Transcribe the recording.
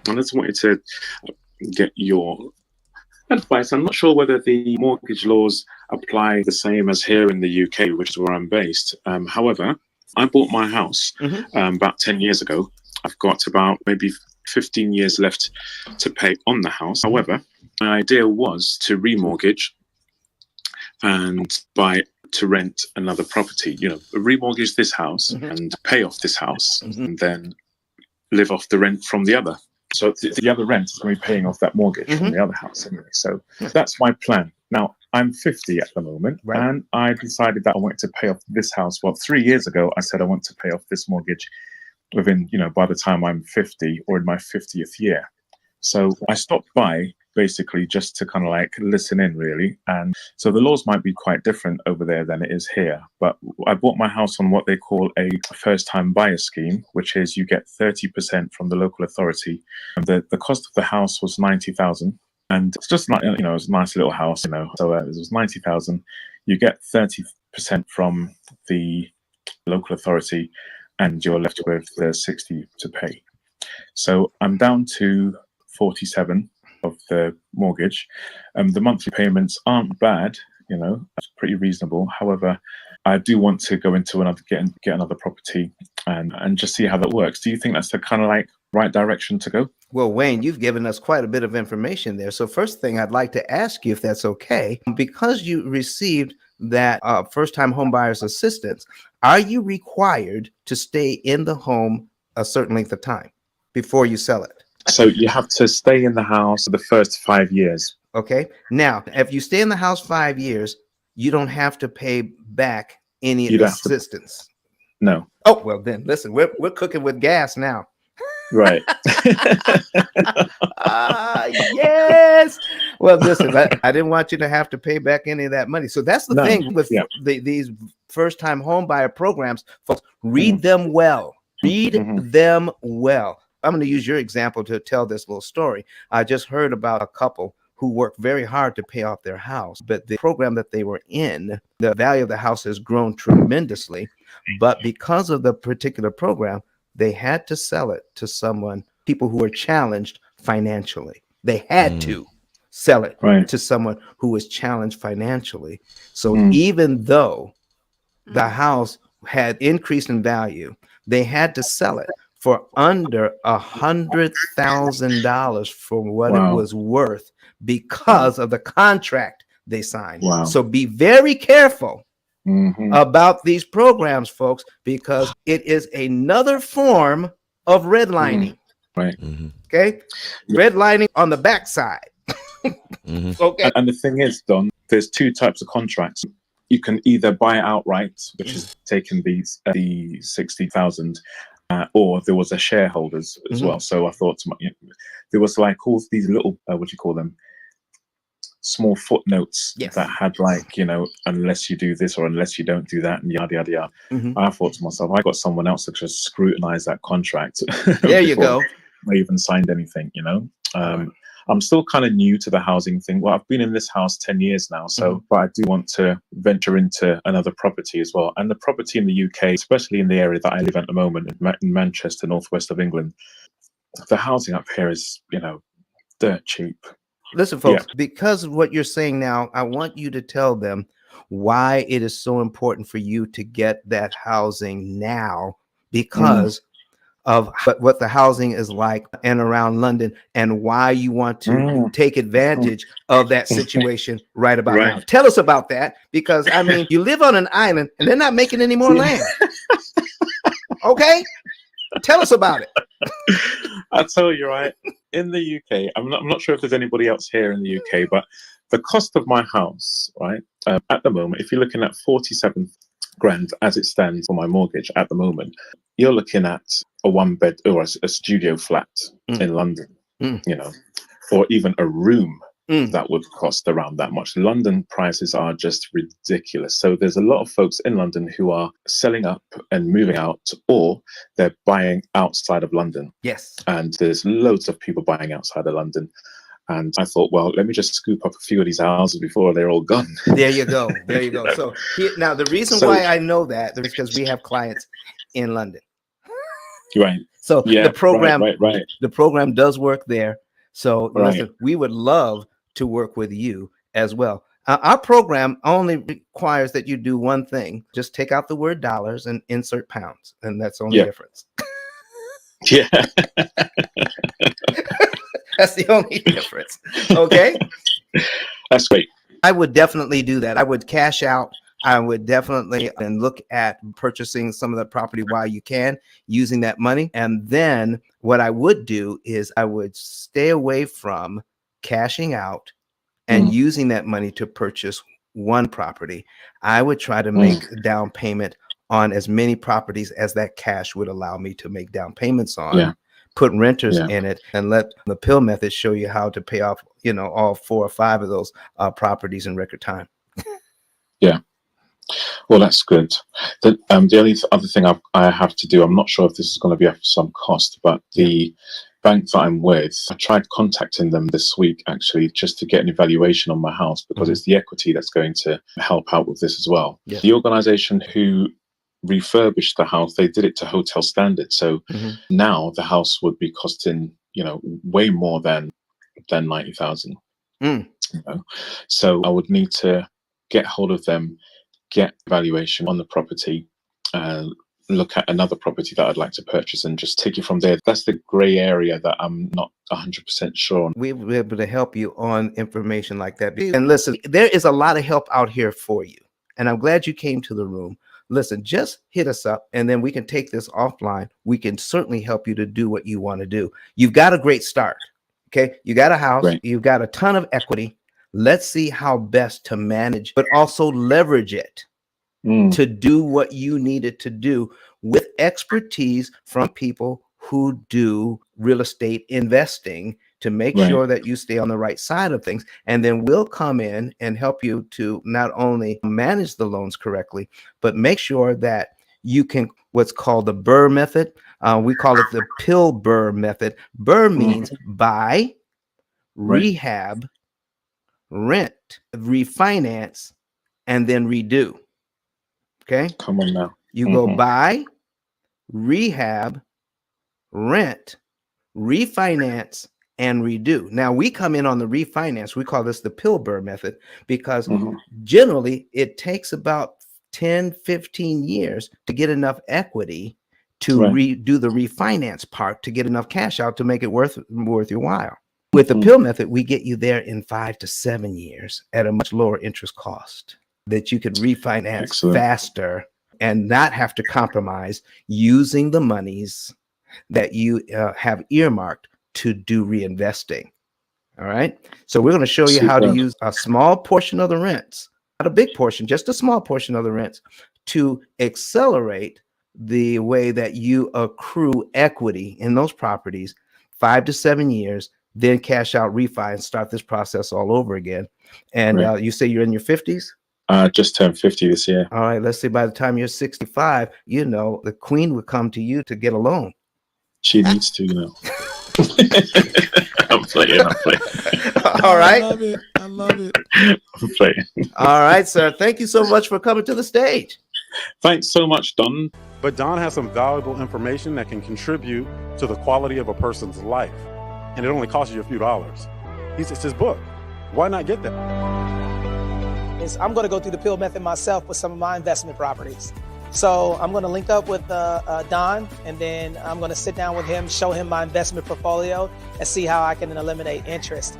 I just wanted to get your advice. I'm not sure whether the mortgage laws apply the same as here in the UK, which is where I'm based. However, I bought my house about 10 years ago. I've got about maybe 15 years left to pay on the house. However, my idea was to remortgage and buy to rent another property, remortgage this house and pay off this house and then live off the rent from the other. So the other rent is going to be paying off that mortgage from the other house anyway. So that's my plan. Now, I'm 50 at the moment, and I decided that I wanted to pay off this house. Well, 3 years ago, I said I want to pay off this mortgage within, by the time I'm 50 or in my 50th year. So I stopped by basically just to kind of like listen in, really. And so the laws might be quite different over there than it is here. But I bought my house on what they call a first-time buyer scheme, which is you get 30% from the local authority. And the cost of the house was 90,000. And it's just like, it was a nice little house, So it was 90,000. You get 30% from the local authority, and you're left with 60 to pay. So I'm down to 47 of the mortgage. The monthly payments aren't bad, it's pretty reasonable. However, I do want to go into get another property and just see how that works. Do you think that's the kind of like right direction to go? Well, Wayne, you've given us quite a bit of information there. So first thing I'd like to ask you, if that's okay, because you received that first-time homebuyers assistance, are you required to stay in the home a certain length of time before you sell it? So you have to stay in the house for the first 5 years. Okay. Now, if you stay in the house 5 years, you don't have to pay back any assistance. No. Oh, well then, listen, we're cooking with gas now. Right. Yes. Well, listen, I didn't want you to have to pay back any of that money. So that's the thing with these first-time home buyer programs, folks. Read them well. Read them well. I'm going to use your example to tell this little story. I just heard about a couple who worked very hard to pay off their house, but the program that they were in, the value of the house has grown tremendously. But because of the particular program, they had to sell it to people who were challenged financially. They had to sell it to someone who was challenged financially. So even though the house had increased in value, they had to sell it for under $100,000 for what it was worth because of the contract they signed. So be very careful about these programs, folks, because it is another form of redlining. Okay, redlining on the backside. Okay. And the thing is, Don, there's two types of contracts. You can either buy it outright, which is taking the 60,000. Or there was a shareholders as well. So I thought there was like all these little, what do you call them? Small footnotes that had like, unless you do this or unless you don't do that and yada, yada, yada. I thought to myself, I got someone else to just scrutinize that contract. There you go. I even signed anything, I'm still kind of new to the housing thing. Well, I've been in this house 10 years now, but I do want to venture into another property as well. And the property in the UK, especially in the area that I live at the moment, in Manchester, northwest of England, the housing up here is, dirt cheap. Listen, folks, because of what you're saying now, I want you to tell them why it is so important for you to get that housing now, because of what the housing is like and around London, and why you want to take advantage of that situation right about now. Tell us about that, because I mean, you live on an island and they're not making any more land. Okay, tell us about it. I'll tell you, right, in the UK, I'm not sure if there's anybody else here in the UK, but the cost of my house, right, at the moment, if you're looking at 47 grand as it stands for my mortgage at the moment, you're looking at a one bed or a studio flat in London, or even a room that would cost around that much. London prices are just ridiculous. So there's a lot of folks in London who are selling up and moving out, or they're buying outside of London. Yes. And there's loads of people buying outside of London. And I thought, well, let me just scoop up a few of these houses before they're all gone. There you go. There you go. So now the reason why I know that is because we have clients in London. Right. So the program, right. the program does work there. So Right. listen, we would love to work with you as well. Our program only requires that you do one thing: just take out the word dollars and insert pounds, and that's the only difference. Yeah. That's the only difference. Okay. That's great. I would definitely do that. I would cash out. I would definitely and look at purchasing some of the property while you can, using that money. And then what I would do is I would stay away from cashing out and using that money to purchase one property. I would try to make a down payment on as many properties as that cash would allow me to make down payments on. Put renters in it, and let the PILL method show you how to pay off, all 4 or 5 of those properties in record time. Yeah. Well, that's good. The only other thing I have to do, I'm not sure if this is going to be at some cost, but the bank that I'm with, I tried contacting them this week, actually, just to get an evaluation on my house, because it's the equity that's going to help out with this as well. The organization who refurbished the house, they did it to hotel standards. So now the house would be costing, way more than 90,000. So I would need to get hold of them, get valuation on the property, look at another property that I'd like to purchase, and just take it from there. That's the gray area that I'm not 100% sure on. We'll be able to help you on information like that. And listen, there is a lot of help out here for you. And I'm glad you came to the room. Listen, just hit us up, and then we can take this offline. We can certainly help you to do what you want to do. You've got a great start. Okay. You got a house. You've got a ton of equity. Let's see how best to manage, but also leverage it to do what you needed to do with expertise from people who do real estate investing, to make sure that you stay on the right side of things. And then we'll come in and help you to not only manage the loans correctly, but make sure that you can, what's called the BRRRR method. We call it the PILL BRRRR method. BRRRR means buy, rehab, rent, refinance, and then redo. Okay. Come on now. You go buy, rehab, rent, refinance, and redo. Now we come in on the refinance. We call this the PILL BRRRR method, because generally it takes about 10, 15 years to get enough equity to redo the refinance part, to get enough cash out to make it worth your while. With the PILL method, we get you there in 5 to 7 years at a much lower interest cost, that you could refinance faster and not have to compromise using the monies that you have earmarked to do reinvesting. All right. So we're going to show you how to use a small portion of the rents, not a big portion, just a small portion of the rents, to accelerate the way that you accrue equity in those properties, 5 to 7 years, then cash out, refi, and start this process all over again. And you say you're in your 50s? Just turned 50 this year. All right. Let's say by the time you're 65, the queen would come to you to get a loan. She needs to, I'm playing. All right. I love it. I'm playing. All right, sir. Thank you so much for coming to the stage. Thanks so much, Don. But Don has some valuable information that can contribute to the quality of a person's life. And it only costs you a few dollars. It's his book. Why not get that? I'm going to go through the PILL method myself with some of my investment properties. So I'm going to link up with Don, and then I'm going to sit down with him, show him my investment portfolio, and see how I can eliminate interest.